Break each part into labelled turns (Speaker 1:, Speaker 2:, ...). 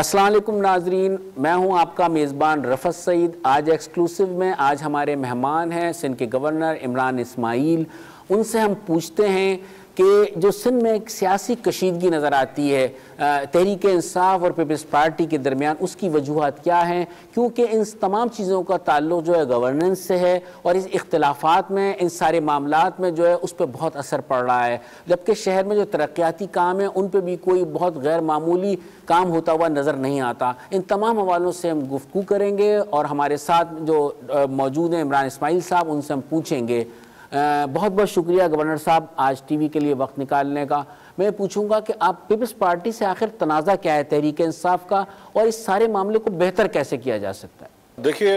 Speaker 1: अस्सलाम वालेकुम नाजरीन, मैं हूं आपका मेज़बान रफ़त सईद। आज एक्सक्लूसिव में हमारे मेहमान हैं सिंध के गवर्नर इमरान इस्माइल। उनसे हम पूछते हैं कि जो सिंध में एक सियासी कशीदगी नज़र आती है तहरीक इंसाफ और पीपल्स पार्टी के दरमियान, उसकी वजूहत क्या हैं? क्योंकि इन तमाम चीज़ों का ताल्लुक जो है गवर्नेंस से है और इस इख्तलाफात में, इन सारे मामलात में जो है उस पर बहुत असर पड़ रहा है। जबकि शहर में जो तरक्याती काम है उन पर भी कोई बहुत गैर मामूली काम होता हुआ नज़र नहीं आता। इन तमाम हवालों से हम गुफ्तगू करेंगे और हमारे साथ जो मौजूद हैं इमरान इस्माइल साहब, उनसे हम पूछेंगे। बहुत बहुत शुक्रिया गवर्नर साहब आज टीवी के लिए वक्त निकालने का। मैं पूछूंगा कि आप पीपल्स पार्टी से आखिर तनाज़ा क्या है तहरीक इंसाफ का, और इस सारे मामले को बेहतर कैसे किया जा सकता है?
Speaker 2: देखिए,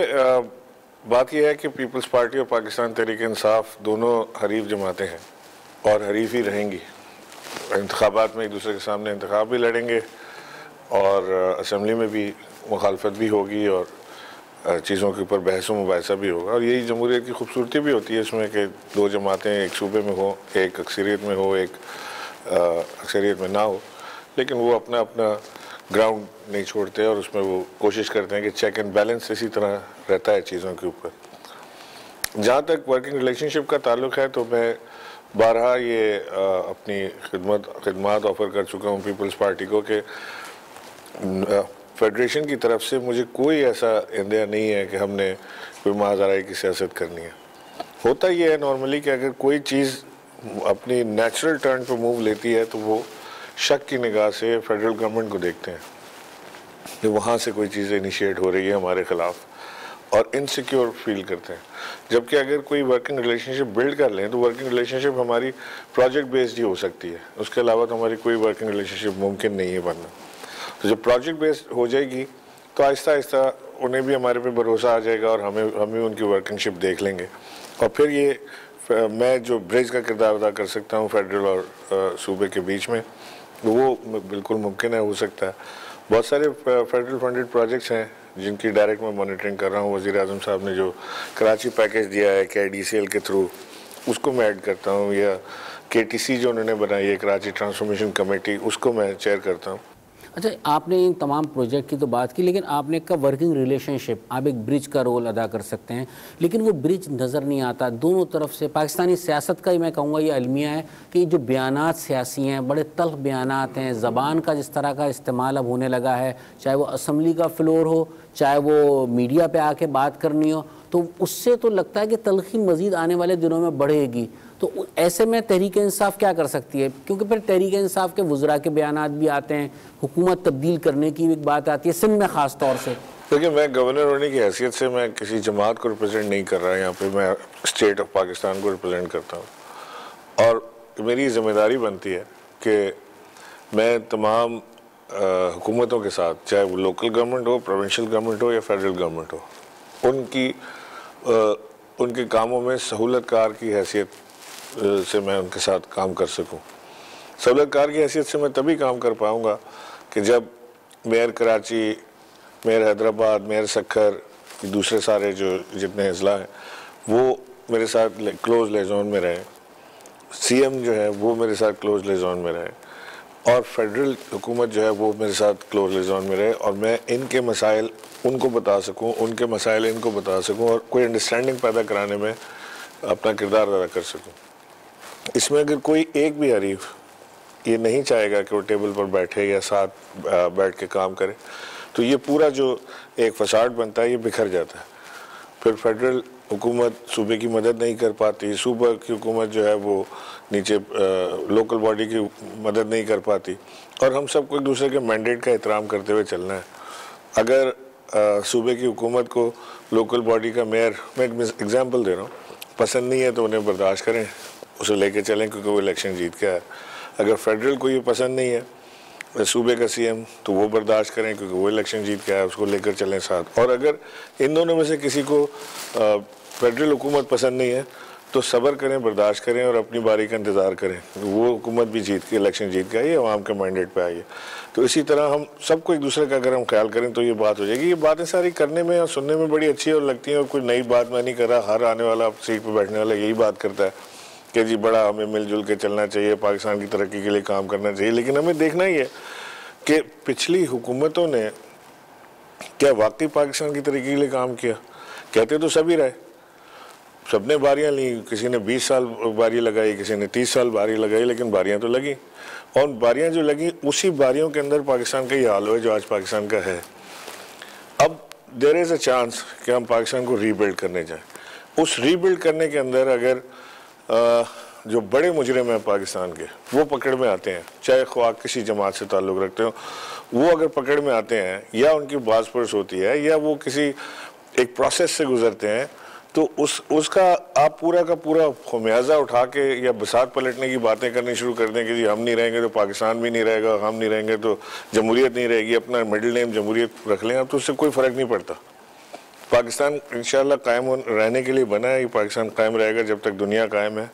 Speaker 2: बात यह है कि पीपल्स पार्टी और पाकिस्तान तहरीक इंसाफ दोनों हरीफ जमातें हैं और हरीफ ही रहेंगी। इंतखाबात में एक दूसरे के सामने इंतखाब भी लड़ेंगे और असम्बली में भी मुखालफत भी होगी और चीज़ों के ऊपर बहस मुबाहिसा भी होगा। और यही जमहूरियत की खूबसूरती भी होती है इसमें कि दो जमातें एक सूबे में हो, एक अक्सरियत में हो, एक अक्सरियत में ना हो, लेकिन वो अपना अपना ग्राउंड नहीं छोड़ते और उसमें वो कोशिश करते हैं कि चेक एंड बैलेंस इसी तरह रहता है चीज़ों के ऊपर। जहाँ तक वर्किंग रिलेशनशिप का ताल्लुक़ है तो मैं बारहा ये अपनी खिदमत ऑफ़र कर चुका हूँ पीपल्स पार्टी को कि फेडरेशन की तरफ से मुझे कोई ऐसा इंदिया नहीं है कि हमने कोई माज़ाराई की सियासत करनी है। होता ये है नॉर्मली कि अगर कोई चीज़ अपनी नेचुरल टर्न पर मूव लेती है तो वो शक की निगाह से फेडरल गवर्नमेंट को देखते हैं कि वहाँ से कोई चीज़ इनिशिएट हो रही है हमारे ख़िलाफ़ और इनसिक्योर फील करते हैं। जबकि अगर कोई वर्किंग रिलेशनशिप बिल्ड कर लें तो वर्किंग रिलेशनशिप हमारी प्रोजेक्ट बेस्ड ही हो सकती है, उसके अलावा तो हमारी कोई वर्किंग रिलेशनशिप मुमकिन नहीं है बनना। तो जब प्रोजेक्ट बेस्ड हो जाएगी तो आहिस्ता आहिस्ता उन्हें भी हमारे पे भरोसा आ जाएगा और हम भी उनकी वर्किंगशिप देख लेंगे और फिर ये मैं जो ब्रिज का किरदार अदा कर सकता हूँ फेडरल और सूबे के बीच में, वो बिल्कुल मुमकिन है, हो सकता है। बहुत सारे फेडरल फंडेड प्रोजेक्ट्स हैं जिनकी डायरेक्ट मैं मॉनिटरिंग कर रहा हूँ। वज़ीर आज़म साहब ने जो कराची पैकेज दिया है KIDCL के थ्रू, उसको मैं ऐड करता हूँ, या KTC जो उन्होंने बनाई है कराची ट्रांसफॉर्मेशन कमेटी, उसको मैं चेयर करता हूँ।
Speaker 1: अच्छा, आपने इन तमाम प्रोजेक्ट की तो बात की, लेकिन आपने कहा वर्किंग रिलेशनशिप, आप एक ब्रिज का रोल अदा कर सकते हैं, लेकिन वो ब्रिज नज़र नहीं आता दोनों तरफ से। पाकिस्तानी सियासत का ही मैं कहूँगा ये अलमिया है कि जो बयानात सियासी हैं, बड़े तल्ख बयानात हैं, ज़बान का जिस तरह का इस्तेमाल अब होने लगा है, चाहे वो असम्बली का फ्लोर हो, चाहे वो मीडिया पर आके बात करनी हो, तो उससे तो लगता है कि तलखी मज़ीद आने वाले दिनों में बढ़ेगी। तो ऐसे में तहरीक इंसाफ क्या कर सकती है? क्योंकि फिर तहरीक इंसाफ के वज़रा के बयानात भी आते हैं, हुकूमत तब्दील करने की एक बात आती है सिंध में ख़ास तौर से।
Speaker 2: देखिए, मैं गवर्नर होने की हैसियत से मैं किसी जमात को रिप्रेजेंट नहीं कर रहा, यहाँ पे मैं स्टेट ऑफ पाकिस्तान को रिप्रेजेंट करता हूँ और मेरी ज़िम्मेदारी बनती है कि मैं तमाम हुकूमतों के साथ, चाहे वो लोकल गवर्नमेंट हो, प्रोविंशियल गवर्नमेंट हो या फेडरल गवर्नमेंट हो, उनके कामों में सहूलतकार की हैसियत से मैं उनके साथ काम कर सकूं। सहूलतकार की हैसियत से मैं तभी काम कर पाऊंगा कि जब mayor Karachi, mayor Hyderabad, mayor Sukkur, दूसरे सारे जो जितने अजला हैं वो मेरे साथ क्लोज लेजोन में रहें, CM जो है वो मेरे साथ क्लोज लेजोन में रहे और फेडरल हुकूमत जो है वो मेरे साथ क्लोज लेजोन में रहे और मैं इनके मसाइल उनको बता सकूं, उनके मसाइल इनको बता सकूं और कोई अंडरस्टैंडिंग पैदा कराने में अपना किरदार अदा कर सकूं। इसमें अगर कोई एक भी हरीफ ये नहीं चाहेगा कि वो टेबल पर बैठे या साथ बैठ के काम करे तो ये पूरा जो एक फसाड बनता है ये बिखर जाता है। फिर फेडरल हुकूमत सूबे की मदद नहीं कर पाती, सूबा की हुकूमत जो है वो नीचे लोकल बॉडी की मदद नहीं कर पाती और हम सबको एक दूसरे के मैंडेट का एहतराम करते हुए चलना है। अगर सूबे की हुकूमत को लोकल बॉडी का मेयर, मैं एग्जांपल दे रहा हूँ, पसंद नहीं है तो उन्हें बर्दाश्त करें, उसे लेके चलें क्योंकि वो इलेक्शन जीत के आया। अगर फेडरल को ये पसंद नहीं है सूबे का CM तो वो बर्दाश्त करें क्योंकि वो इलेक्शन जीत के आया, उसको लेकर चलें साथ। और अगर इन दोनों में से किसी को फेडरल हुकूमत पसंद नहीं है तो सब्र करें, बर्दाश्त करें और अपनी बारी का इंतज़ार करें। वो हुकूमत भी जीत के, इलेक्शन जीत के आई है, अवाम के मैंडेट पे आई है। तो इसी तरह हम सबको एक दूसरे का अगर हम ख्याल करें तो ये बात हो जाएगी। ये बातें सारी करने में और सुनने में बड़ी अच्छी और लगती हैं और कोई नई बात मैं नहीं कर रहा। हर आने वाला सीट पर बैठने वाला यही बात करता है कि जी बड़ा हमें मिलजुल के चलना चाहिए, पाकिस्तान की तरक्की के लिए काम करना चाहिए। लेकिन हमें देखना ही है कि पिछली हुकूमतों ने क्या वाकई पाकिस्तान की तरक्की के लिए काम किया? कहते तो सभी रहे, सबने बारियां ली, किसी ने 20 साल बारी लगाई, किसी ने 30 साल बारी लगाई, लेकिन बारियां तो लगी। और बारियां जो लगी उसी बारियों के अंदर पाकिस्तान का ये हाल हुआ जो आज पाकिस्तान का है। अब देयर इज़ अ चांस कि हम पाकिस्तान को रीबिल्ड करने जाएं। उस रीबिल्ड करने के अंदर अगर जो बड़े मुजरिम हैं पाकिस्तान के वो पकड़ में आते हैं, चाहे ख्वाह किसी जमात से ताल्लुक़ रखते हो, वो अगर पकड़ में आते हैं या उनकी बाज़पुरस होती है या वो किसी एक प्रोसेस से गुजरते हैं, तो उसका आप पूरा का पूरा खमियाजा उठा के या बसात पलटने की बातें करनी शुरू कर दें कि जी हम नहीं रहेंगे तो पाकिस्तान भी नहीं रहेगा, हम नहीं रहेंगे तो जमहूरियत नहीं रहेगी, अपना मिडिल नेम जमहूरियत रख लें, अब तो उससे कोई फ़र्क नहीं पड़ता। पाकिस्तान इंशाअल्लाह कायम रहने के लिए बना है, ये पाकिस्तान कायम रहेगा जब तक दुनिया कायम है।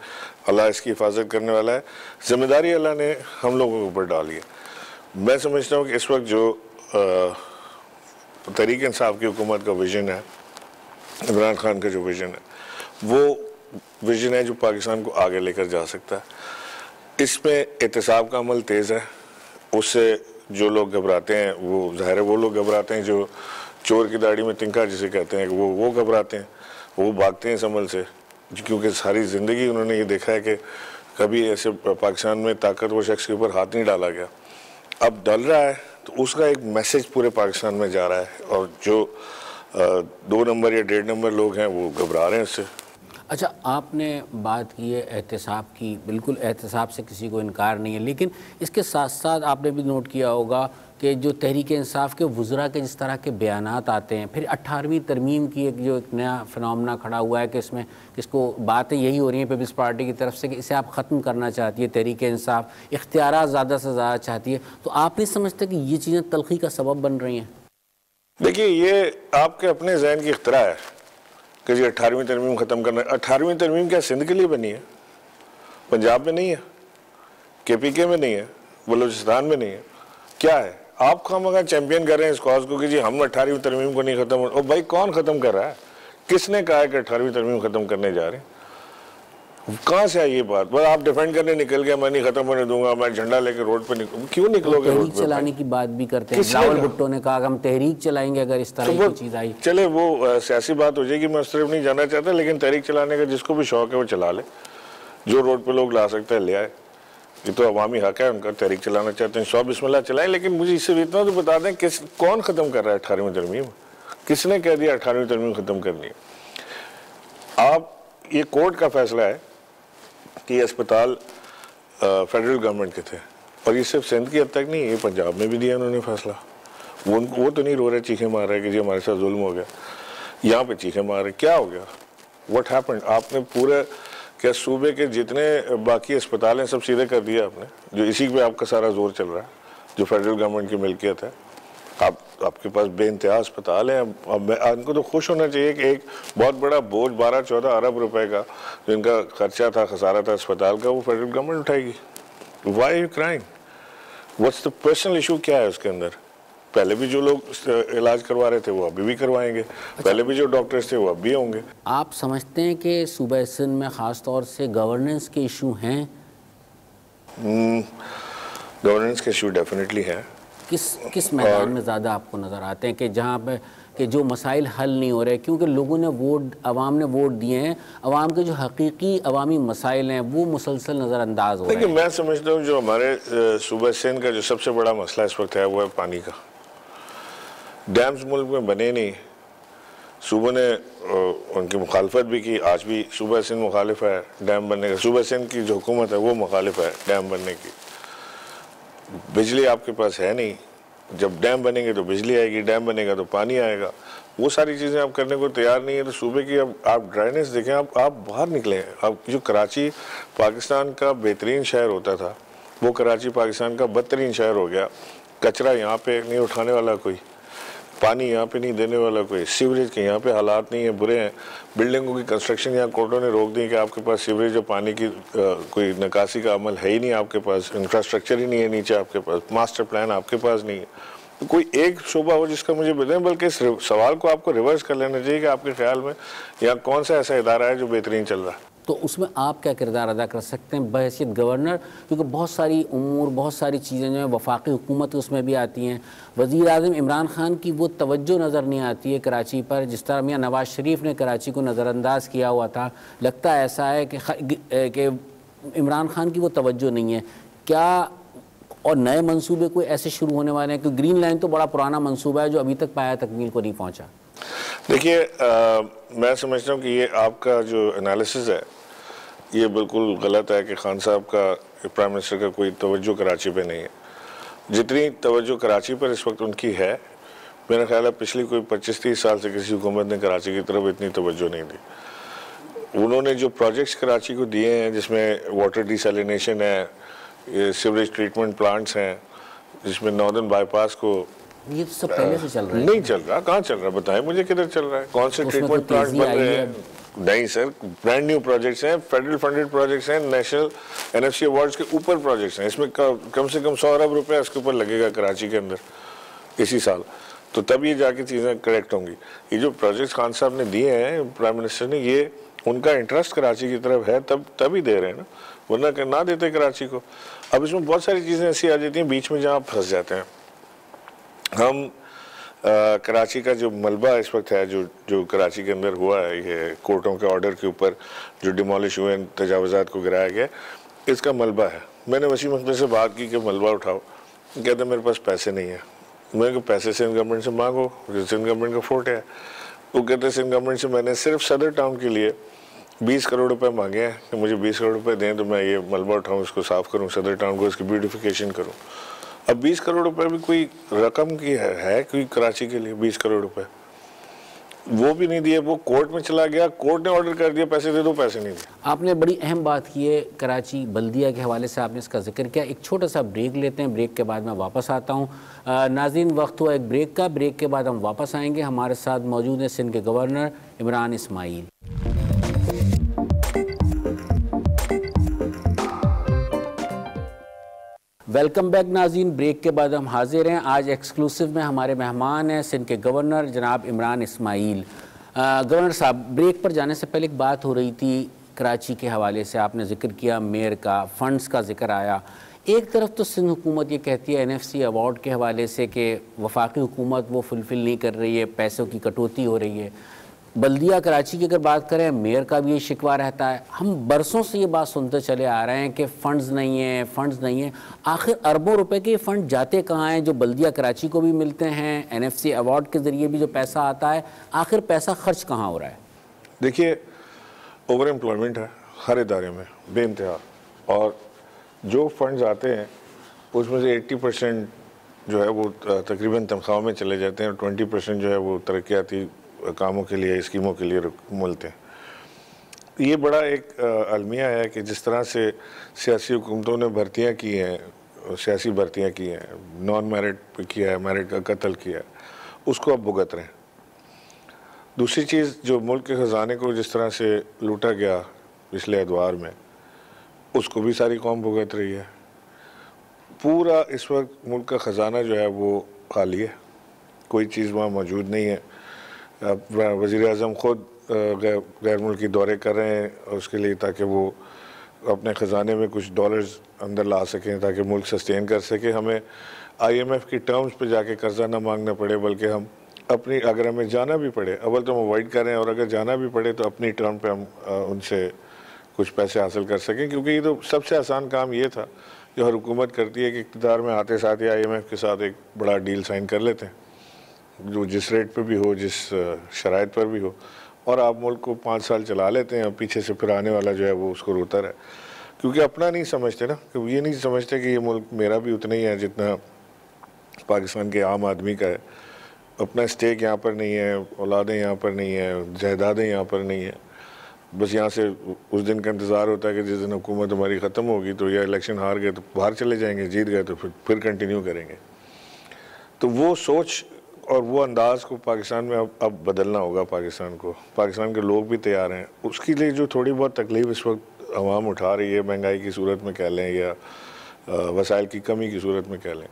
Speaker 2: अल्लाह इसकी हिफाजत करने वाला है। ज़िम्मेदारी अल्लाह ने हम लोगों के ऊपर डाली है। मैं समझता हूँ कि इस वक्त जो तहरीक इंसाफ की हुकूमत का विज़न है, इमरान खान का जो विज़न है, वो विज़न है जो पाकिस्तान को आगे लेकर जा सकता है। इसमें एहतसाब का अमल तेज़ है, उससे जो लोग घबराते हैं वो ज़ाहिर है वो लोग घबराते हैं जो चोर की दाढ़ी में तिनका जिसे कहते हैं, वो घबराते हैं, वो भागते हैं इस अमल से, क्योंकि सारी ज़िंदगी उन्होंने ये देखा है कि कभी ऐसे पाकिस्तान में ताकतवर शख्स के ऊपर हाथ नहीं डाला गया। अब डल रहा है तो उसका एक मैसेज पूरे पाकिस्तान में जा रहा है, और जो 2 नंबर या 1.5 नंबर लोग हैं वो घबरा रहे हैं इससे।
Speaker 1: अच्छा, आपने बात की है एहतसाब की, बिल्कुल एहतसाब से किसी को इनकार नहीं है, लेकिन इसके साथ साथ आपने भी नोट किया होगा कि जो तहरीक इंसाफ के वुज़रा के जिस तरह के बयानात आते हैं, फिर 18वीं तरमीम की एक नया फिनोमेना खड़ा हुआ है कि इसमें किसको बातें यही हो रही हैं पीपल्स पार्टी की तरफ से कि इसे आप ख़त्म करना चाहती है तहरीक इंसाफ, इख्तियारात ज़्यादा से ज़्यादा चाहती है, तो आप नहीं समझते कि ये चीज़ें तलखी का सबब बन रही हैं?
Speaker 2: देखिए, ये आपके अपने जहन की इख्तरा है कि जी 18वीं तरमीम ख़त्म करना। 18वीं तरमीम क्या सिंध के लिए बनी है? पंजाब में नहीं है, KPK में नहीं है, बलूचिस्तान में नहीं है, क्या है? आप खामखा चैंपियन कर रहे हैं इस कॉज को कि जी हम 18वीं तरमीम को नहीं ख़त्म। और भाई कौन ख़त्म कर रहा है? किसने कहा है कि 18वीं तरमीम ख़त्म करने जा रहे हैं? कहाँ से आई ये बात? बस आप डिफेंड करने निकल गया, मैं नहीं खत्म होने दूंगा, मैं झंडा लेके रोड पे निकलूँ। क्यों निकलोगे?
Speaker 1: तहरीक चलाने की बात भी करते हैं। रावल भुट्टो ने कहा कि हम तहरीक चलाएंगे अगर इस तरह की चीज़ आई।
Speaker 2: चले वो सियासी बात हो जाएगी, मैं उस तरफ नहीं जाना चाहता, लेकिन तहरीक चलाने का जिसको भी शौक है वो चला ले, जो रोड पे लोग ला सकते हैं ले आए, ये तो अवामी हक है उनका। तहरीक चलाना चाहते हैं 100 बिस्मिल्लाह चलाएं, लेकिन मुझे इससे इतना तो बता दें कौन ख़त्म कर रहा है 18वीं तरमीम? किसने कह दिया 18वीं तरमीम ख़त्म करनी है? आप, ये कोर्ट का फैसला है कि अस्पताल फेडरल गवर्नमेंट के थे, और ये सिर्फ सिंध की हद तक नहीं, ये पंजाब में भी दिया उन्होंने फैसला। वो तो नहीं रो रहे, चीखें मार रहे कि जी हमारे साथ जुल्म हो गया, यहाँ पे चीखें मार रहे। क्या हो गया? What happened? आपने पूरे क्या सूबे के जितने बाकी अस्पताल हैं सब सीधे कर दिया आपने, जो इसी पे आपका सारा जोर चल रहा है, जो फेडरल गवर्नमेंट की मिल्कियत है। आपके पास बेइंतहा अस्पताल है। अब इनको तो खुश होना चाहिए कि एक बहुत बड़ा बोझ 12-14 अरब रुपए का जो इनका खर्चा था, खसारा था अस्पताल का, वो फेडरल गवर्नमेंट उठाएगी। Why you crying? What's the personal issue? क्या है उसके अंदर? पहले भी जो लोग इलाज करवा रहे थे वो अभी भी करवाएंगे। पहले भी जो डॉक्टर्स थे वो अब भी होंगे।
Speaker 1: आप समझते हैं कि सूबा सिंध में ख़ास तौर से गवर्नेंस के इशू हैं?
Speaker 2: गवर्नेंस के इशू डेफिनेटली हैं।
Speaker 1: किस मैदान में ज़्यादा आपको नज़र आते हैं कि जहाँ पे कि जो मसाइल हल नहीं हो रहे, क्योंकि लोगों ने आवाम ने वोट दिए हैं, आवाम के जो हकीकी अवामी मसाइल हैं वो मुसलसल नज़रअंदाज हो रहे हैं?
Speaker 2: देखिए, मैं समझता हूँ जो हमारे सूबा सिंध का जो सबसे बड़ा मसला इस वक्त है वो है पानी का। डैम्स मुल्क में बने नहीं, सूबे ने उनकी मुखालफत भी की, आज भी सूबा सिंध मुखालिफ है डैम बनने का। सूबा सिंध की जो हुकूमत है वो मुखालिफ है डैम बनने की। बिजली आपके पास है नहीं, जब डैम बनेंगे तो बिजली आएगी, डैम बनेगा तो पानी आएगा। वो सारी चीज़ें आप करने को तैयार नहीं है। तो सूबे की अब आप ड्राइनेस देखें, आप बाहर निकले हैं। अब जो कराची पाकिस्तान का बेहतरीन शहर होता था वो कराची पाकिस्तान का बदतरीन शहर हो गया। कचरा यहाँ पे नहीं उठाने वाला कोई, पानी यहाँ पे नहीं देने वाला कोई, सीवरेज के यहाँ पे हालात नहीं है, बुरे हैं। बिल्डिंगों की कंस्ट्रक्शन यहाँ कोर्टों ने रोक दी कि आपके पास सीवरेज और पानी की कोई निकासी का अमल है ही नहीं, आपके पास इंफ्रास्ट्रक्चर ही नहीं है, नीचे आपके पास मास्टर प्लान आपके पास नहीं है। तो कोई एक शोबा हो जिसका मुझे बताएं, बल्कि इस सवाल को आपको रिवर्स कर लेना चाहिए कि आपके ख्याल में यहाँ कौन सा ऐसा इदारा है जो बेहतरीन चल रहा है।
Speaker 1: तो उसमें आप क्या किरदार अदा कर सकते हैं बहैसियत गवर्नर, क्योंकि बहुत सारी उमूर, बहुत सारी चीज़ें जो हैं वफाकी हुकूमत उसमें भी आती हैं। वज़ीर आज़म इमरान ख़ान की वो तवज्जो नज़र नहीं आती है कराची पर, जिस तरह मियां नवाज़ शरीफ ने कराची को नज़रअंदाज किया हुआ था। लगता ऐसा है कि इमरान ख़ान की वो तवज्जो नहीं है क्या, और नए मंसूबे कोई ऐसे शुरू होने वाले हैं? क्योंकि ग्रीन लाइन तो बड़ा पुराना मंसूबा है जो अभी तक पाया तकमील को नहीं पहुँचा।
Speaker 2: देखिए, मैं समझता हूँ कि ये आपका जो एनालिसिस है ये बिल्कुल गलत है कि खान साहब का, प्राइम मिनिस्टर का कोई तवज्जो कराची पे नहीं है। जितनी तवज्जो कराची पर इस वक्त उनकी है, मेरा ख्याल है पिछली कोई 25-30 साल से किसी हुकूमत ने कराची की तरफ इतनी तवज्जो नहीं दी। उन्होंने जो प्रोजेक्ट्स कराची को दिए हैं, जिसमें वाटर डिसैलिनेशन है, ये सीवरेज ट्रीटमेंट प्लांट्स हैं, जिसमें नॉर्दर्न बाईपास को,
Speaker 1: ये तो सब पहले से चल रहा है।
Speaker 2: नहीं चल रहा, कहाँ चल रहा, बताएं मुझे किधर चल रहा है? कौन से ट्रीटमेंट प्लांट बन रहे हैं? नहीं सर, ब्रांड न्यू प्रोजेक्ट्स हैं, फेडरल फंडेड प्रोजेक्ट्स हैं, नेशनल एनएफसी अवार्ड्स के ऊपर प्रोजेक्ट्स हैं। इसमें कम से कम 100 अरब रुपए इसके ऊपर लगेगा कराची के अंदर इसी साल, तो तब ये जाके चीज़ें करेक्ट होंगी। ये जो प्रोजेक्ट्स खान साहब ने दिए हैं, प्राइम मिनिस्टर ने, ये उनका इंटरेस्ट कराची की तरफ है, तभी दे रहे हैं ना, वरना ना देते कराची को। अब इसमें बहुत सारी चीज़ें ऐसी आ जाती हैं बीच में जहाँ फंस जाते हैं हम। कराची का जो मलबा इस वक्त है, जो कराची के अंदर हुआ है, ये कोर्टों के ऑर्डर के ऊपर जो डिमोलिश हुए, तजावज़ात को गिराया गया, इसका मलबा है। मैंने वसीम अख्तर से बात की कि मलबा उठाओ, कहते मेरे पास पैसे नहीं है। मैं पैसे सिंध गवर्नमेंट से मांगो, सिंध गवर्नमेंट का फोर्ट है। वो कहते सिंध गवर्नमेंट से मैंने सिर्फ सदर टाउन के लिए 20 करोड़ रुपए मांगे हैं कि मुझे 20 करोड़ रुपए दें तो मैं ये मलबा उठाऊँ, इसको साफ़ करूँ, सदर टाउन को, इसकी ब्यूटिफिकेशन करूँ। अब 20 करोड़ रुपए भी कोई रकम की है कोई कराची के लिए? 20 करोड़ रुपए वो भी नहीं दिए, वो कोर्ट में चला गया, कोर्ट ने ऑर्डर कर दिया पैसे दे दो, पैसे नहीं दिए।
Speaker 1: आपने बड़ी अहम बात की है कराची बल्दिया के हवाले से, आपने इसका जिक्र किया। एक छोटा सा ब्रेक लेते हैं, ब्रेक के बाद मैं वापस आता हूँ। नाज़रीन, वक्त हुआ एक ब्रेक का, ब्रेक के बाद हम वापस आएंगे। हमारे साथ मौजूद हैं सिंध के governor Imran Ismail. Welcome back नाज़रीन, ब्रेक के बाद हम हाजिर हैं। आज एक्सक्लूसिव में हमारे मेहमान हैं सिंध के गवर्नर जनाब इमरान इस्माइल। गवर्नर साहब, ब्रेक पर जाने से पहले एक बात हो रही थी कराची के हवाले से, आपने जिक्र किया मेयर का, फंड्स का जिक्र आया। एक तरफ तो सिंध हुकूमत ये कहती है एनएफसी अवार्ड के हवाले से कि वफाकी हुकूमत वो फुलफ़िल नहीं कर रही है, पैसों की कटौती हो रही है। बल्दिया कराची की अगर बात करें, मेयर का भी ये शिकवा रहता है। हम बरसों से ये बात सुनते चले आ रहे हैं कि फ़ंड्स नहीं है, फ़ंड्स नहीं है। आखिर अरबों रुपए के फ़ंड जाते कहाँ हैं जो बल्दिया कराची को भी मिलते हैं, एनएफसी अवार्ड के ज़रिए भी जो पैसा आता है, आखिर पैसा खर्च कहाँ हो रहा है?
Speaker 2: देखिए, ओवर एम्प्लॉयमेंट है हर इदारे में बेइंतहा, और जो फंड्स आते हैं उसमें से 80% जो है वो तकरीबन तनख्वाहों में चले जाते हैं, और 20% जो है वो तरक्याती कामों के लिए, स्कीमों के लिए मिलते हैं। ये बड़ा एक अलमिया है कि जिस तरह से सियासी हुकूमतों ने भर्तियाँ की हैं, सियासी भर्तियाँ की हैं, नॉन मैरिट किया है, मैरिट का कत्ल किया है, उसको अब भुगत रहे हैं। दूसरी चीज़, जो मुल्क के ख़जाने को जिस तरह से लूटा गया पिछले अदवार में, उसको भी सारी कौम भुगत रही है। पूरा इस वक्त मुल्क का ख़जाना जो है वो खाली है, कोई चीज़ वहाँ मौजूद नहीं है। वज़ीर आज़म ख़ुद गैर मुल्की दौरे कर रहे हैं उसके लिए, ताकि वो अपने ख़जाने में कुछ डॉलर्स अंदर ला सकें, ताकि मुल्क सस्टेन कर सके। हमें IMF की टर्म्स पे जाके कर्जा ना मांगना पड़े, बल्कि हम अपनी, अगर हमें जाना भी पड़े, अव्वल तो हम अवॉइड करें, और अगर जाना भी पड़े तो अपनी टर्म पे हम उनसे कुछ पैसे हासिल कर सकें। क्योंकि ये तो सबसे आसान काम ये था जो हर हुकूमत करती है कि इक़्तिदार में आते साथ ही IMF के साथ एक बड़ा डील साइन कर लेते हैं, जो जिस रेट पे भी हो, जिस शराइत पर भी हो, और आप मुल्क को 5 साल चला लेते हैं, और पीछे से फिर आने वाला जो है वो उसको रोता रहे। क्योंकि अपना नहीं समझते ना, कि ये नहीं समझते कि ये मुल्क मेरा भी उतना ही है जितना पाकिस्तान के आम आदमी का है। अपना स्टेक यहाँ पर नहीं है, औलादें यहाँ पर नहीं है, जायदादें यहाँ पर नहीं है। बस यहाँ से उस दिन का इंतज़ार होता है कि जिस दिन हुकूमत हमारी ख़त्म होगी तो या इलेक्शन हार गए तो बाहर चले जाएंगे, जीत गए तो फिर कंटिन्यू करेंगे। तो वो सोच और वो अंदाज़ को पाकिस्तान में अब बदलना होगा। पाकिस्तान के लोग भी तैयार हैं उसके लिए। जो थोड़ी बहुत तकलीफ़ इस वक्त आवाम उठा रही है, महंगाई की सूरत में कह लें या वसाइल की कमी की सूरत में कह लें,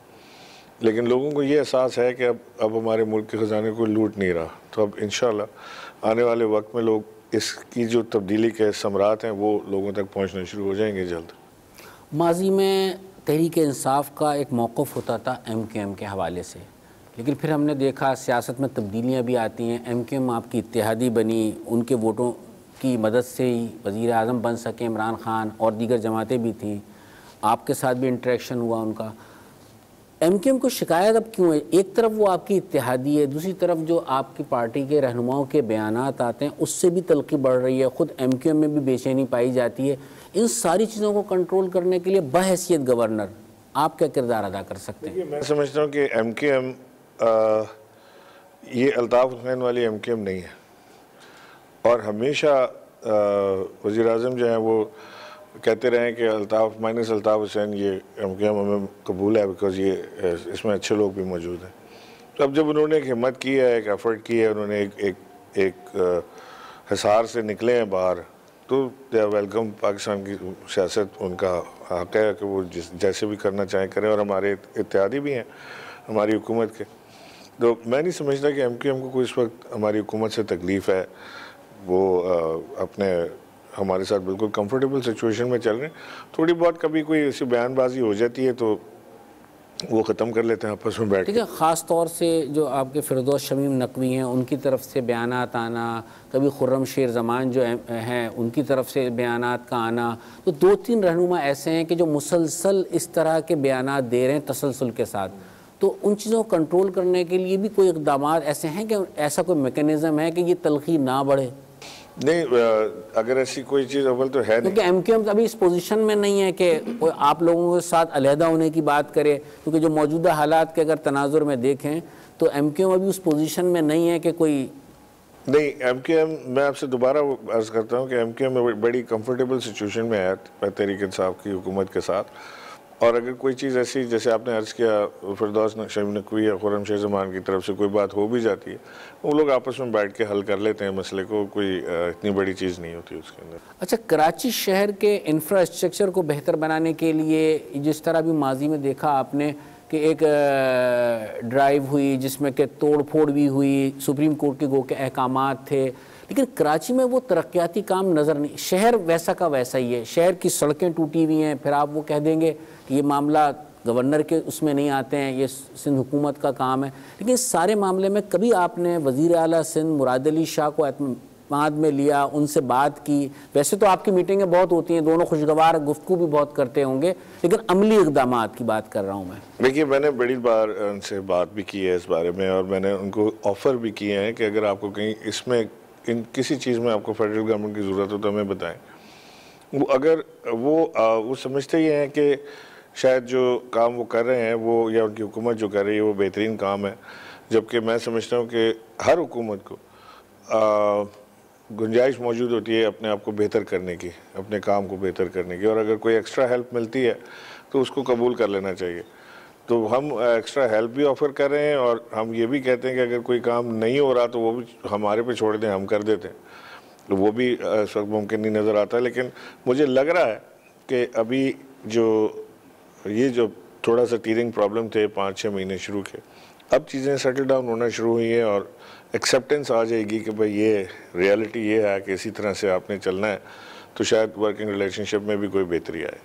Speaker 2: लेकिन लोगों को ये एहसास है कि अब हमारे मुल्क के ख़जाने को लूट नहीं रहा। तो अब इंशाल्लाह आने वाले वक्त में लोग इसकी जो तब्दीली के समरात हैं वो लोगों तक पहुँचना शुरू हो जाएंगे जल्द।
Speaker 1: माजी में तहरीक इंसाफ का एक मौक़िफ़ होता था MQM के हवाले से, लेकिन फिर हमने देखा सियासत में तब्दीलियाँ भी आती हैं। MQM आपकी इत्तेहादी बनी, उनके वोटों की मदद से ही वज़ीर आज़म बन सके इमरान ख़ान, और दीगर जमातें भी थीं, आपके साथ भी इंटरेक्शन हुआ उनका। MQM को शिकायत अब क्यों है? एक तरफ वो आपकी इत्तेहादी है, दूसरी तरफ जो आपकी पार्टी के रहनुमाओं के बयानात आते हैं उससे भी तलखी बढ़ रही है, ख़ुद MQM में भी बेचैनी पाई जाती है। इन सारी चीज़ों को कंट्रोल करने के लिए बहैसियत गवर्नर आप क्या किरदार अदा कर सकते हैं?
Speaker 2: मैं समझता हूँ कि MQM ये अल्ताफ़ हुसैन वाली MQM नहीं है, और हमेशा वज़ीर आज़म जो हैं वो कहते रहे कि अल्ताफ़ हुसैन ये MQM हमें कबूल है बिकॉज़ ये इसमें अच्छे लोग भी मौजूद हैं। तो अब जब उन्होंने एक हिम्मत की है, एक एफ़र्ट की है, उन्होंने एक हिसार से निकले हैं बाहर, तो दे आर वेलकम। पाकिस्तान की सियासत उनका हक़ है कि वो जैसे भी करना चाहें करें, और हमारे इत्तेहादी भी हैं हमारी हुकूमत के। तो मैं नहीं समझता कि MQM को कोई इस वक्त हमारी हुकूमत से तकलीफ़ है। वो अपने हमारे साथ बिल्कुल कंफर्टेबल सिचुएशन में चल रहे हैं। थोड़ी बहुत कभी कोई ऐसी बयानबाजी हो जाती है तो वो ख़त्म कर लेते हैं आपस में बैठ के।
Speaker 1: ठीक है, ख़ास तौर से जो आपके फिरदौस शमीम नकवी हैं उनकी तरफ से बयानात आना, कभी खुर्रम शेर ज़मान जो हैं उनकी तरफ से बयानात का आना, तो 2-3 रहनुमा ऐसे हैं कि जो मुसलसल इस तरह के बयानात दे रहे हैं तसलसल के साथ। तो उन चीज़ों को कंट्रोल करने के लिए भी कोई इक़दामात ऐसे हैं कि ऐसा कोई मैकेनिज़्म है कि ये तलखी ना बढ़े?
Speaker 2: नहीं, अगर ऐसी कोई चीज़ अव्वल तो है नहीं,
Speaker 1: क्योंकि MQM अभी इस पोजीशन में नहीं है कि आप लोगों के साथ अलहदा होने की बात करे, क्योंकि जो मौजूदा हालात के अगर तनाजुर में देखें तो MQM अभी उस पोजीशन में नहीं है कि कोई
Speaker 2: नहीं। MQM, मैं आपसे दोबारा अर्ज़ करता हूँ कि MQM बड़ी कंफर्टेबल सिचुएशन में है तहरीक इंसाफ की हुकूमत के साथ। और अगर कोई चीज़ ऐसी जैसे आपने अर्ज़ किया फिरदौस शमीम नकवी या खुर्रम शेर ज़मान की तरफ से कोई बात हो भी जाती है, वो लोग आपस में बैठ के हल कर लेते हैं मसले को, कोई इतनी बड़ी चीज़ नहीं होती उसके अंदर।
Speaker 1: अच्छा, कराची शहर के इंफ्रास्ट्रक्चर को बेहतर बनाने के लिए जिस तरह भी माजी में देखा आपने कि एक ड्राइव हुई जिसमें कि तोड़ फोड़ भी हुई, सुप्रीम कोर्ट के गो के अहकामात थे, लेकिन कराची में वो तरक्याती काम नज़र नहीं। शहर वैसा का वैसा ही है, शहर की सड़कें टूटी हुई हैं। फिर आप वो कह देंगे कि ये मामला गवर्नर के उसमें नहीं आते हैं, ये सिंध हुकूमत का काम है। लेकिन इस सारे मामले में कभी आपने वज़ीर आला सिंध मुराद अली शाह को एतमाद में लिया, उनसे बात की? वैसे तो आपकी मीटिंगें बहुत होती हैं, दोनों खुशगवार गुफ्तगू भी बहुत करते होंगे, लेकिन अमली इक़दामात की बात कर रहा हूँ मैं।
Speaker 2: देखिए, मैंने बड़ी बार उनसे बात भी की है इस बारे में, और मैंने उनको ऑफ़र भी किए हैं कि अगर आपको कहीं इसमें किसी चीज़ में आपको फेडरल गवर्नमेंट की ज़रूरत हो तो हमें बताएं। वो अगर वो समझते ही हैं कि शायद जो काम वो कर रहे हैं वो, या उनकी हुकूमत जो कर रही है वो बेहतरीन काम है, जबकि मैं समझता हूँ कि हर हुकूमत को गुंजाइश मौजूद होती है अपने आप को बेहतर करने की, अपने काम को बेहतर करने की, और अगर कोई एक्स्ट्रा हेल्प मिलती है तो उसको कबूल कर लेना चाहिए। तो हम एक्स्ट्रा हेल्प भी ऑफ़र कर रहे हैं, और हम ये भी कहते हैं कि अगर कोई काम नहीं हो रहा तो वो भी हमारे पे छोड़ दें, हम कर देते हैं। तो वो भी इस वक्त मुमकिन नहीं नज़र आता है। लेकिन मुझे लग रहा है कि अभी जो थोड़ा सा टीरिंग प्रॉब्लम थे 5-6 महीने शुरू के, अब चीज़ें सेटल डाउन होना शुरू हुई हैं, और एक्सेप्टेंस आ जाएगी कि भाई ये रियलिटी ये है कि इसी तरह से आपने चलना है, तो शायद वर्किंग रिलेशनशिप में भी कोई बेहतरी आए।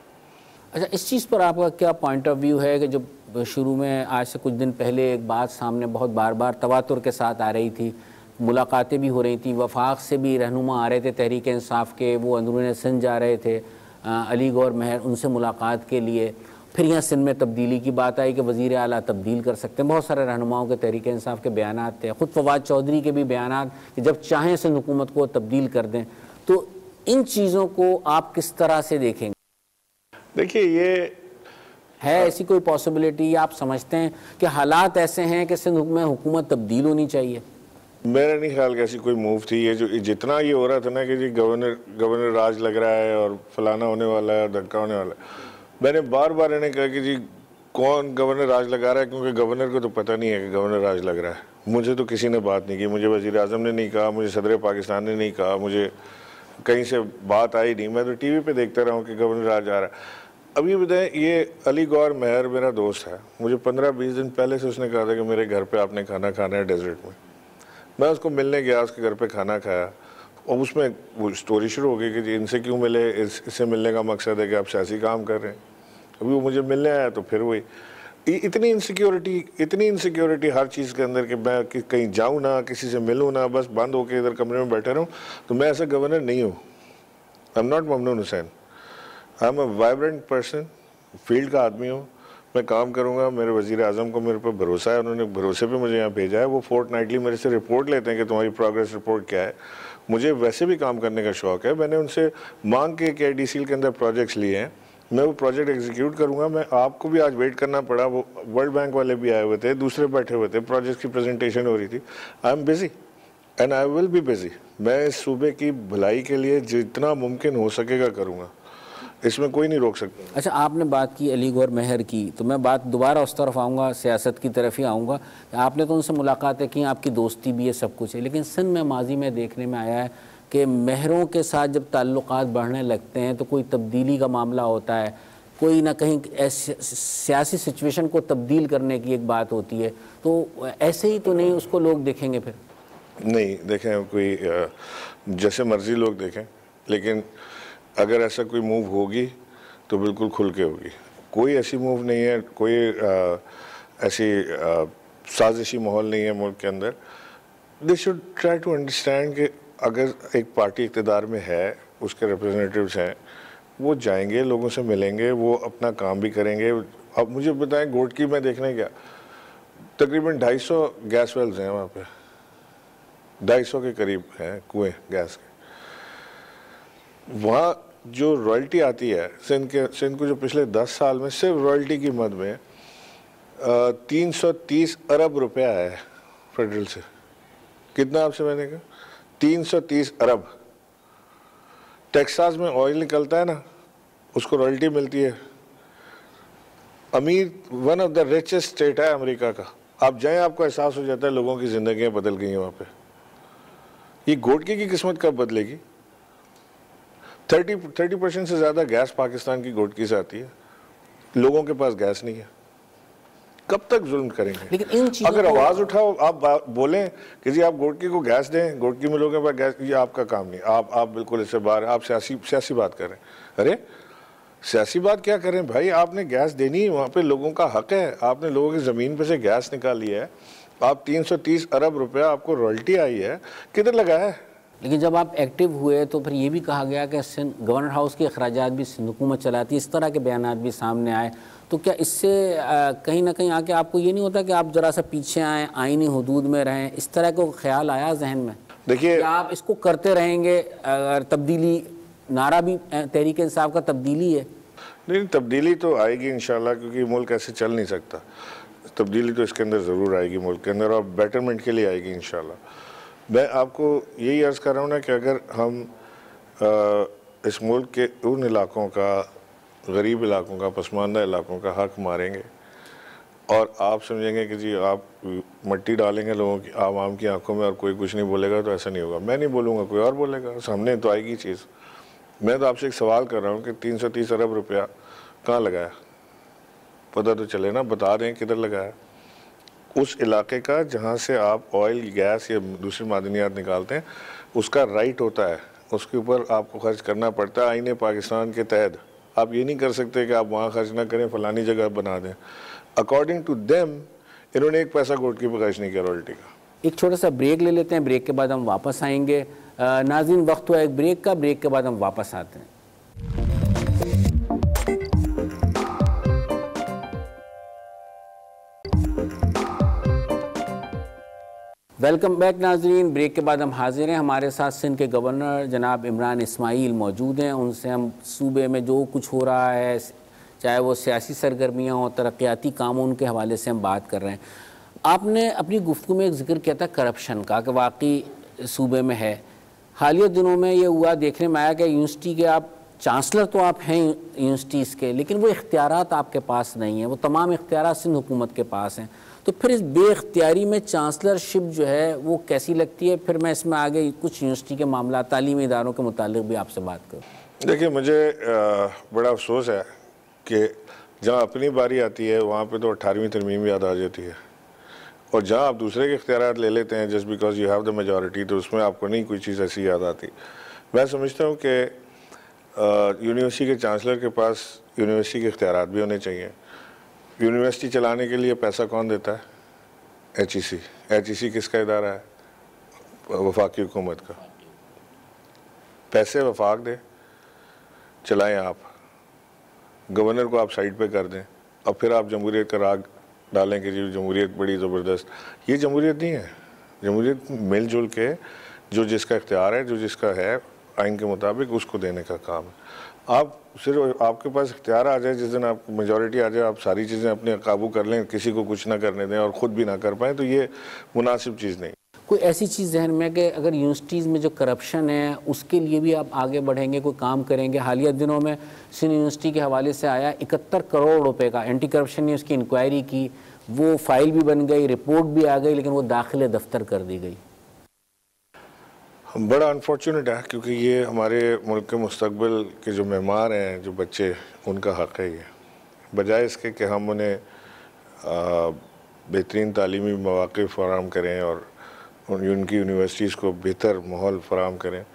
Speaker 1: अच्छा, इस चीज़ पर आपका क्या पॉइंट ऑफ व्यू है कि जब शुरू में आज से कुछ दिन पहले एक बात सामने बहुत बार बार तवातुर के साथ आ रही थी, मुलाकातें भी हो रही थी, वफाक से भी रहनुमा आ रहे थे तहरीक इंसाफ के, वो अंदरून सिंध जा रहे थे अली गौर महर उनसे मुलाकात के लिए, फिर यहाँ सिंध में तब्दीली की बात आई कि वज़ीर आला तब्दील कर सकते हैं। बहुत सारे रहनुमाओं के तहरीक इंसाफ के बयानात थे, ख़ुद फवाद चौधरी के भी बयानात कि जब चाहें सिंध हुकूमत को तब्दील कर दें। तो इन चीज़ों को आप किस तरह से देखेंगे?
Speaker 2: देखिए, ये
Speaker 1: है ऐसी कोई पॉसिबिलिटी, आप समझते हैं कि हालात ऐसे हैं कि सिंध में हुकूमत तब्दील होनी चाहिए?
Speaker 2: मेरा नहीं ख्याल कि ऐसी कोई मूव थी। ये जो जितना ये हो रहा था ना कि जी गवर्नर राज लग रहा है और फलाना होने वाला है, धक्का होने वाला है, मैंने बार बार इन्हें कहा कि जी कौन गवर्नर राज लगा रहा है, क्योंकि गवर्नर को तो पता नहीं है कि गवर्नर राज लग रहा है। मुझे तो किसी ने बात नहीं की, मुझे वज़ीर आज़म ने नहीं कहा, मुझे सदर पाकिस्तान ने नहीं कहा, मुझे कहीं से बात आई नहीं। मैं तो टीवी पे देखता रहा हूँ कि गवर्नर राज आ रहा है। अभी बताएं, ये अली गौर महर मेरा दोस्त है, मुझे 15-20 दिन पहले से उसने कहा था कि मेरे घर पे आपने खाना खाना है डेजर्ट में। मैं उसको मिलने गया, उसके घर पे खाना खाया, और उसमें वो स्टोरी शुरू हो गई कि जी इनसे क्यों मिले, इससे मिलने का मकसद है कि आप सियासी काम कर रहे हैं। अभी वो मुझे मिलने आया तो फिर वही इतनी इनसिक्योरिटी हर चीज़ के अंदर कि मैं कहीं जाऊँ ना, किसी से मिलूँ ना, बस बंद होकर इधर कमरे में बैठे रहूँ। तो मैं ऐसा गवर्नर नहीं हूँ। I am not Mamnoon Hussain. I am a vibrant person, field का आदमी हूँ। मैं काम करूँगा। मेरे वज़ीर आज़म को मेरे पर भरोसा है, उन्होंने भरोसे पे मुझे यहाँ भेजा है। वो फोर्टनाइटली मेरे से रिपोर्ट लेते हैं कि तुम्हारी प्रोग्रेस रिपोर्ट क्या है। मुझे वैसे भी काम करने का शौक़ है। मैंने उनसे मांग के KIDCL के अंदर प्रोजेक्ट्स लिए हैं, मैं वो प्रोजेक्ट एग्जीक्यूट करूंगा। मैं आपको भी आज वेट करना पड़ा, वो वर्ल्ड बैंक वाले भी आए हुए थे, दूसरे बैठे हुए थे, प्रोजेक्ट की प्रेजेंटेशन हो रही थी। I am busy and I will be busy. मैं इस सूबे की भलाई के लिए जितना मुमकिन हो सकेगा करूंगा, इसमें कोई नहीं रोक सकता।
Speaker 1: अच्छा, आपने बात की अली गौहर मेहर की, तो मैं बात दोबारा उस तरफ आऊँगा, सियासत की तरफ ही आऊँगा। आपने तो उनसे मुलाकातें की, आपकी दोस्ती भी है, सब कुछ है, लेकिन सिंध में माजी में देखने में आया है कि मेहरों के साथ जब ताल्लुकात बढ़ने लगते हैं तो कोई तब्दीली का मामला होता है, कोई ना कहीं सियासी सिचुएशन को तब्दील करने की एक बात होती है। तो ऐसे ही तो नहीं उसको लोग देखेंगे फिर?
Speaker 2: नहीं देखें, कोई जैसे मर्जी लोग देखें, लेकिन अगर ऐसा कोई मूव होगी तो बिल्कुल खुल के होगी। कोई ऐसी मूव नहीं है, कोई ऐसी साजिशी माहौल नहीं है मुल्क के अंदर। They should try to understand कि अगर एक पार्टी इक़्तिदार में है, उसके रिप्रेजेंटेटिव्स हैं, वो जाएंगे, लोगों से मिलेंगे, वो अपना काम भी करेंगे। अब मुझे बताएं, गोटकी में देखने गया, तकरीबन 250 गैस वेल्स हैं वहाँ पे, 250 के करीब हैं कुएँ गैस के। वहाँ जो रॉयल्टी आती है सिंध को जो पिछले 10 साल में सिर्फ रॉयल्टी की मद में 330 अरब रुपया है फेडरल से। कितना आपसे मैंने कहा? 330 अरब। टेक्सास में ऑयल निकलता है ना, उसको रॉयल्टी मिलती है। अमीर, one of the richest state है अमेरिका का। आप जाएं, आपको एहसास हो जाता है लोगों की जिंदगियां बदल गई हैं वहाँ पे। ये गोटकी की किस्मत कब बदलेगी? 30% से ज़्यादा गैस पाकिस्तान की गोटकी से आती है। लोगों के पास गैस नहीं है, कब तक जुल्म करेंगे?
Speaker 1: लेकिन इन चीजों
Speaker 2: अगर आवाज उठाओ, आप बोलें कि जी आप गोटकी को गैस दें, गोटकी में लोगों के पास गैस, ये आपका काम नहीं। आप बिल्कुल इससे बाहर, आप सियासी बात करें। अरे सियासी बात क्या करें भाई? आपने गैस देनी है, वहाँ पे लोगों का हक है। आपने लोगों की ज़मीन पे से गैस निकाली है, आप 330 अरब रुपया आपको रॉयल्टी आई है, किधर लगा है?
Speaker 1: लेकिन जब आप एक्टिव हुए तो फिर ये भी कहा गया कि सिंध गवर्नर हाउस के अखराजात भी सिंध हुकूमत चलाती है, इस तरह के बयानात भी सामने आए। तो क्या इससे कहीं ना कहीं आके आपको ये नहीं होता कि आप ज़रा सा पीछे आएँ, आईनी हदूद में रहें? इस तरह का ख्याल आया जहन में?
Speaker 2: देखिए,
Speaker 1: आप इसको करते रहेंगे? अगर तब्दीली, नारा भी तहरीक इंसाफ का तब्दीली है।
Speaker 2: नहीं, तब्दीली तो आएगी इंशाल्लाह, क्योंकि मुल्क ऐसे चल नहीं सकता। तब्दीली तो इसके अंदर ज़रूर आएगी मुल्क के अंदर, और बेटरमेंट के लिए आएगी इंशाल्लाह। मैं आपको यही अर्ज़ कर रहा हूँ ना कि अगर हम इस मुल्क के उन इलाकों का, गरीब इलाकों का, पसमानदा इलाकों का हक मारेंगे और आप समझेंगे कि जी आप मट्टी डालेंगे लोगों की, आवाम की आंखों में, और कोई कुछ नहीं बोलेगा, तो ऐसा नहीं होगा। मैं नहीं बोलूँगा, कोई और बोलेगा, सामने तो आएगी चीज़। मैं तो आपसे एक सवाल कर रहा हूँ कि 330 अरब रुपया कहाँ लगाया? पता तो चले ना, बता दें किधर लगाया। उस इलाके का जहाँ से आप ऑयल, गैस या दूसरी मादनियात निकालते हैं, उसका राइट होता है, उसके ऊपर आपको खर्च करना पड़ता है आईने पाकिस्तान के तहत। आप ये नहीं कर सकते कि आप वहाँ खर्च ना करें, फलानी जगह बना दें। अकॉर्डिंग टू देम इन्होंने एक पैसा गोटकी पर खर्च नहीं किया रॉयल्टी का।
Speaker 1: एक छोटा सा ब्रेक ले लेते हैं, ब्रेक के बाद हम वापस आएंगे। नाज़रीन, वक्त हुआ एक ब्रेक का, ब्रेक के बाद हम वापस आते हैं। वेलकम बैक नाजरीन। ब्रेक के बाद हम हाजिर हैं। हमारे साथ सिंध के गवर्नर जनाब इमरान इस्माइल मौजूद हैं। उनसे हम सूबे में जो कुछ हो रहा है, चाहे वो सियासी सरगर्मियाँ हों, तरक्याती कामों, उनके हवाले से हम बात कर रहे हैं। आपने अपनी गुफ्तगू में एक जिक्र किया था करप्शन का, कि वाकई सूबे में है। हालिया दिनों में ये हुआ, देखने में आया कि यूनिवर्सिटी के आप चांसलर तो आप हैं यूनिवर्सिटीज़ के, लेकिन वो इख्तियारात आपके पास नहीं हैं। वो तमाम इख्तियारात सिंध हुकूमत के पास हैं। तो फिर इस बेख्तियारी में चांसलरशिप जो है वो कैसी लगती है? फिर मैं इसमें आगे कुछ यूनिवर्सिटी के मामला, तालीमी इदारों के मुतालिक भी आपसे बात करूँ।
Speaker 2: देखिए, मुझे बड़ा अफसोस है कि जहाँ अपनी बारी आती है वहाँ पे तो 18वीं तरमीम याद आ जाती है, और जहाँ आप दूसरे के इख्तियारात ले लेते हैं just because you have the majority, तो उसमें आपको नहीं कोई चीज़ ऐसी याद आती। मैं समझता हूँ कि यूनिवर्सिटी के चांसलर के पास यूनिवर्सिटी के इख्तियारात भी होने चाहिए। यूनिवर्सिटी चलाने के लिए पैसा कौन देता है? HEC। HEC किसका इदारा है? वफाकी हुकूमत का। पैसे वफाक दे, चलाएं आप, गवर्नर को आप साइड पे कर दें, और फिर आप जमहूरियत का राग डालें कि जी जमहूरियत बड़ी ज़बरदस्त। ये जमहूरियत नहीं है। जमहूरियत मिलजुल के जो जिसका इख्तियार है, जो जिसका है आइन के मुताबिक, उसको देने का काम है। आप सिर्फ आपके पास इख्तियार आ जाए, जिस दिन आप मेजॉरिटी आ जाए, आप सारी चीज़ें अपने काबू कर लें, किसी को कुछ ना करने दें और ख़ुद भी ना कर पाएँ, तो ये मुनासिब चीज़ नहीं।
Speaker 1: कोई ऐसी चीज़ जहन में कि अगर यूनिवर्सिटीज़ में जो करप्शन है उसके लिए भी आप आगे बढ़ेंगे, कोई काम करेंगे? हालिया दिनों में सिंध यूनिवर्सिटी के हवाले से आया 71 करोड़ रुपए का, एंटी करप्शन ने उसकी इंक्वायरी की, वो फाइल भी बन गई, रिपोर्ट भी आ गई, लेकिन वो दाखिले दफ्तर कर दी गई।
Speaker 2: बड़ा अनफॉर्चुनेट है, क्योंकि ये हमारे मुल्क के मुस्तकबिल के जो मेहमान हैं, जो बच्चे, उनका हक़ है ये। बजाय इसके कि हम उन्हें बेहतरीन तालीमी मौक़े फ़राहम करें और उनकी यूनिवर्सिटीज़ को बेहतर माहौल फ़राहम करें,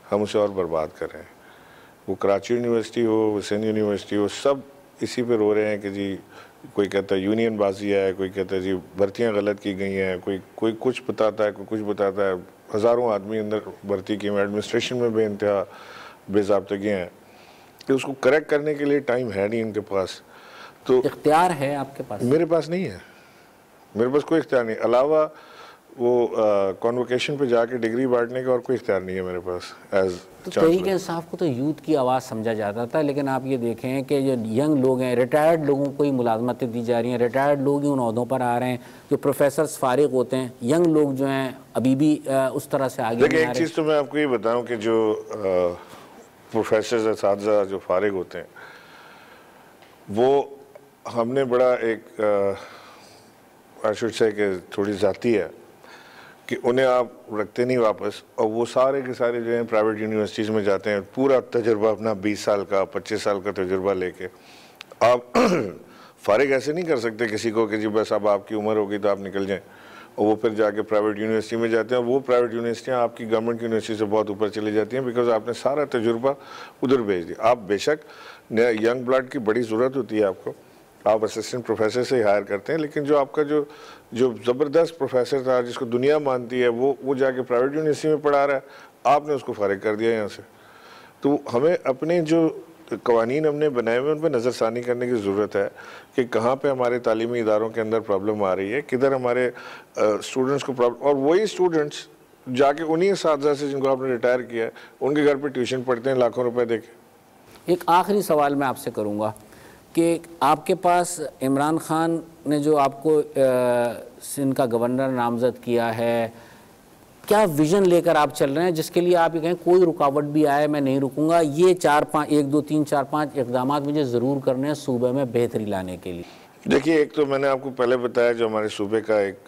Speaker 2: हम उसे और बर्बाद कर रहे हैं। वो कराची यूनिवर्सिटी हो, वो सिंध यूनिवर्सिटी हो, सब इसी पे रो रहे हैं कि जी कोई कहता है यूनियन बाजी है, कोई कहता है जी भर्तियाँ गलत की गई हैं, कोई कुछ बताता है, कोई कुछ बताता है। हज़ारों आदमी अंदर भर्ती की, एडमिनिस्ट्रेशन में बेइंतहा बेज़ाब्तगी हैं कि उसको करेक्ट करने के लिए टाइम है नहीं इनके पास। तो
Speaker 1: इख्तियार है आपके पास?
Speaker 2: मेरे पास नहीं है, मेरे पास कोई इख्तियार नहीं, अलावा वो कॉन्वोकेशन पे जाके डिग्री बांटने का और कोई इख्तियार नहीं है मेरे पास एज।
Speaker 1: तो तहरीक इंसाफ को तो यूथ की आवाज़ समझा जाता था, लेकिन आप ये देखें कि जो यंग लोग हैं, रिटायर्ड लोगों को ही मुलाजमतें दी जा रही हैं, रिटायर्ड लोग ही उन ओहदों पर आ रहे हैं, जो प्रोफेसर्स फारिग होते हैं, यंग लोग जो हैं अभी भी उस तरह से आगे
Speaker 2: देखिए, एक चीज़ तो मैं आपको ये बताऊँ कि जो प्रोफेसर्स असातिज़ा जो फारिग होते हैं, वो हमने बड़ा एक आई शुड से कि थोड़ी ज़ाती है कि उन्हें आप रखते नहीं वापस, और वो सारे के सारे जो हैं प्राइवेट यूनिवर्सिटीज़ में जाते हैं, पूरा तजुर्बा अपना 20 साल का 25 साल का तजुर्बा लेके। आप फारिग ऐसे नहीं कर सकते किसी को कि जी बस अब आपकी उम्र होगी तो आप निकल जाएं, और वो फिर जाके प्राइवेट यूनिवर्सिटी में जाते हैं, और वो प्राइवेट यूनिवर्सिटियाँ आपकी गवर्नमेंट यूनिवर्सिटी से बहुत ऊपर चली जाती हैं, बिकॉज आपने सारा तजुर्बा उधर भेज दिया। आप बेशक नया यंग ब्लड की बड़ी ज़रूरत होती है आपको, आप असिस्टेंट प्रोफेसर से हायर करते हैं, लेकिन जो आपका जो ज़बरदस्त प्रोफेसर था जिसको दुनिया मानती है, वो जाके प्राइवेट यूनिवर्सिटी में पढ़ा रहा है, आपने उसको फारिग कर दिया यहाँ से। तो हमें अपने जो कवानीन हमने बनाए हुए उन पर नज़रसानी करने की ज़रूरत है कि कहाँ पे हमारे तालीमी इदारों के अंदर प्रॉब्लम आ रही है, किधर हमारे स्टूडेंट्स को प्रॉब्लम, और वही स्टूडेंट्स जाके उन्हीं असातिज़ा से जिनको आपने रिटायर किया है उनके घर पर ट्यूशन पढ़ते हैं लाखों रुपये दे के।
Speaker 1: एक आखिरी सवाल मैं आपसे करूँगा कि आपके पास इमरान खान ने जो आपको सिंध का गवर्नर नामज़द किया है, क्या विज़न लेकर आप चल रहे हैं जिसके लिए आप ये कहें कोई रुकावट भी आए मैं नहीं रुकूंगा, ये 1 2 3 4 5 इक़दाम मुझे ज़रूर करने हैं सूबे में बेहतरी लाने के लिए?
Speaker 2: देखिए, एक तो मैंने आपको पहले बताया जो हमारे सूबे का एक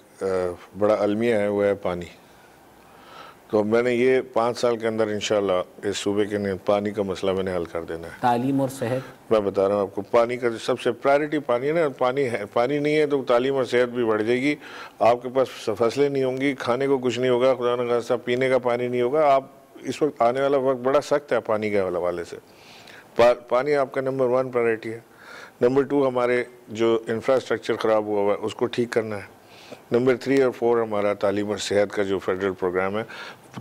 Speaker 2: बड़ा अलमिया है वो है पानी। तो मैंने ये 5 साल के अंदर इंशाल्लाह इस सूबे के पानी का मसला मैंने हल कर देना है।
Speaker 1: तालीम और सेहत,
Speaker 2: मैं बता रहा हूँ आपको, पानी का जो सबसे प्रायोरिटी पानी है ना, पानी है, पानी नहीं है तो तालीम और सेहत भी बढ़ जाएगी, आपके पास फसलें नहीं होंगी, खाने को कुछ नहीं होगा, खुदा न खास्ता पीने का पानी नहीं होगा। आप इस वक्त आने वाला वक्त बड़ा सख्त है पानी के हवाले से। पानी आपका नंबर 1 प्रायोरिटी है। नंबर 2 हमारे जो इंफ्रास्ट्रक्चर ख़राब हुआ हुआ है उसको ठीक करना है। नंबर 3 और 4 हमारा तालीम और सेहत का जो फेडरल प्रोग्राम है।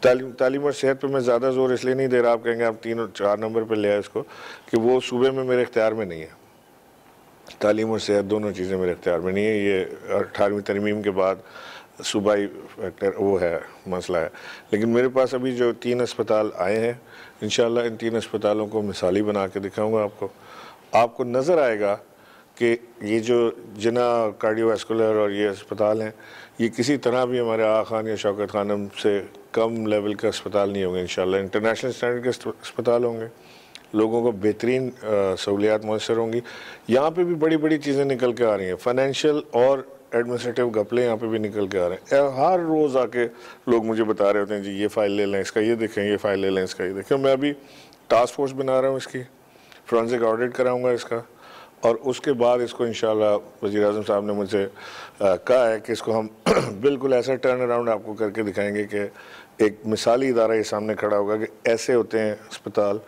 Speaker 2: तालीम और सेहत पे मैं ज़्यादा जोर इसलिए नहीं दे रहा, आप कहेंगे आप 3 और 4 नंबर पे ले आए इसको, कि वो सूबे में मेरे इख्तियार में नहीं है। तालीम और सेहत दोनों चीज़ें मेरे इख्तियार में नहीं है, ये 18वीं तरमीम के बाद सूबाई फैक्टर वो है, मसला है। लेकिन मेरे पास अभी जो 3 अस्पताल आए हैं, इंशाल्लाह इन 3 अस्पतालों को मिसाली बना के दिखाऊँगा आपको नज़र आएगा कि ये जो जिना कार्डियोवास्कुलर और ये अस्पताल हैं, ये किसी तरह भी हमारे आगा खान या शौकत खानम से कम लेवल के अस्पताल नहीं होंगे। इंशाल्लाह इंटरनेशनल स्टैंडर्ड के अस्पताल होंगे, लोगों को बेहतरीन सहूलियात मुयसर होंगी। यहाँ पे भी बड़ी बड़ी चीज़ें निकल के आ रही हैं, फाइनेंशियल और एडमिनिस्ट्रेटिव घपले यहाँ पे भी निकल के आ रहे हैं। हर रोज़ आके लोग मुझे बता रहे होते हैं जी ये फ़ाइल ले लें, इसका ये देखें, ये फ़ाइल ले लें, इसका ये देखें। मैं अभी टास्क फोर्स बना रहा हूँ, इसकी फोरेंसिक ऑडिट कराऊँगा इसका, और उसके बाद इसको इंशाल्लाह वज़ीर आज़म साहब ने मुझसे कहा है कि इसको हम बिल्कुल ऐसा टर्न अराउंड आपको करके दिखाएंगे कि एक मिसाली इदारा ये सामने खड़ा होगा कि ऐसे होते हैं अस्पताल,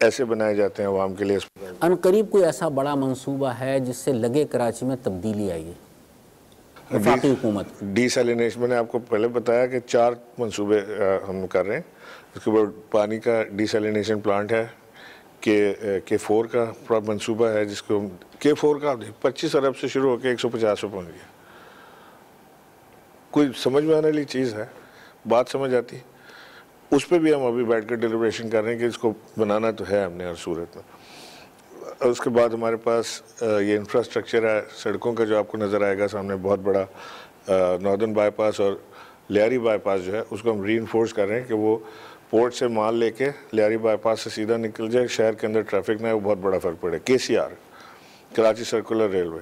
Speaker 2: ऐसे बनाए जाते हैं आवाम के लिए अस्पताल।
Speaker 1: अनकरीब कोई ऐसा बड़ा मंसूबा है जिससे लगे कराची में तब्दीली आई है? वफाकी हुकूमत
Speaker 2: डीसैलिनेशन, मैंने आपको पहले बताया कि 4 मंसूबे हम कर रहे हैं। उसके बाद पानी का डीसैलिनेशन प्लांट है, के4 का मंसूबा है जिसको के4 का 25 अरब से शुरू होकर 150 पे पहुँच गया। कोई समझ में आने वाली चीज़ है, बात समझ आती है। उस पर भी हम अभी बैठ कर डिलिब्रेशन कर रहे हैं कि इसको बनाना तो है हमने हर सूरत में। उसके बाद हमारे पास ये इंफ्रास्ट्रक्चर है सड़कों का जो आपको नज़र आएगा सामने, बहुत बड़ा नॉर्दर्न बाईपास और लियारी बाईपास जो है उसको हम रीइंफोर्स कर रहे हैं कि वो पोर्ट से माल लेके लियारी बाईपास से सीधा निकल जाए, शहर के अंदर ट्रैफिक ना है, वो बहुत बड़ा फ़र्क पड़े। KCR, कराची सर्कुलर रेलवे,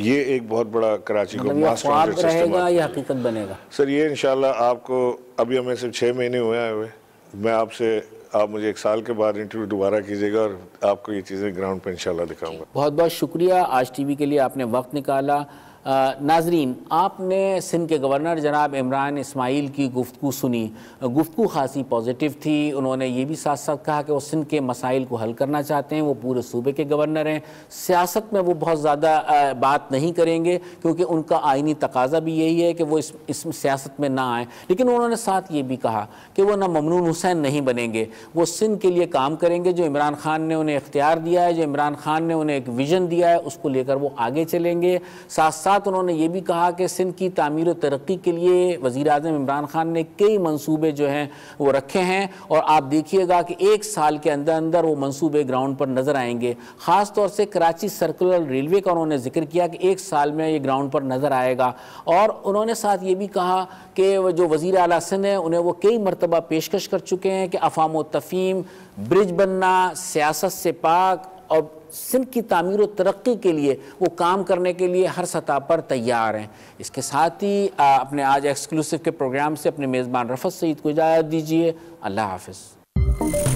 Speaker 2: ये एक बहुत बड़ा कराची को मास ट्रांजिट सिस्टम
Speaker 1: या हकीकत बनेगा।
Speaker 2: सर ये इंशाल्लाह आपको, अभी हमें सिर्फ 6 महीने हुए आए हुए, मैं आप मुझे 1 साल के बाद इंटरव्यू दोबारा कीजिएगा और आपको ये चीज़ें ग्राउंड पर इंशाल्लाह दिखाऊंगा।
Speaker 1: बहुत बहुत शुक्रिया आज TV के लिए आपने वक्त निकाला। नाजरीन, आपने सिंध के गवर्नर जनाब इमरान इस्माइल की गुफ्तगू सुनी। गुफ्तगू खासी पॉजिटिव थी। उन्होंने ये भी साथ साथ कहा कि वो सिंध के मसाइल को हल करना चाहते हैं। वो पूरे सूबे के गवर्नर हैं। सियासत में वो बहुत ज़्यादा बात नहीं करेंगे क्योंकि उनका आइनी तकाजा भी यही है कि वो इस सियासत में ना आए। लेकिन उन्होंने साथ ये भी कहा कि वो ना ममनून हुसैन नहीं बनेंगे, वो सिंध के लिए काम करेंगे। जो इमरान खान ने उन्हें इख्तियार दिया है, जो इमरान खान ने उन्हें एक विज़न दिया है, उसको लेकर वो आगे चलेंगे। साथ साथ उन्होंने ये भी कहा कि सिंध की तामीर और तरक्की के लिए वज़ीर आज़म इमरान खान ने कई मंसूबे जो हैं वो रखे हैं और आप देखिएगा कि 1 साल के अंदर अंदर वो मंसूबे ग्राउंड पर नज़र आएंगे। ख़ास तौर से कराची सर्कुलर रेलवे का उन्होंने जिक्र किया कि 1 साल में ये ग्राउंड पर नज़र आएगा। और उन्होंने साथ ये भी कहा कि जो वज़ीर आला सिंध हैं उन्हें वो कई मरतबा पेशकश कर चुके हैं कि अफ़ाम व तफ़हीम, ब्रिज बनना, सियासत से पाक और सिंध की तामीर और तरक्की के लिए वो काम करने के लिए हर सतह पर तैयार हैं। इसके साथ ही अपने आज एक्सक्लूसिव के प्रोग्राम से अपने मेज़बान रफ़त सईद को इजाज़त दीजिए। अल्लाह हाफ़िज़।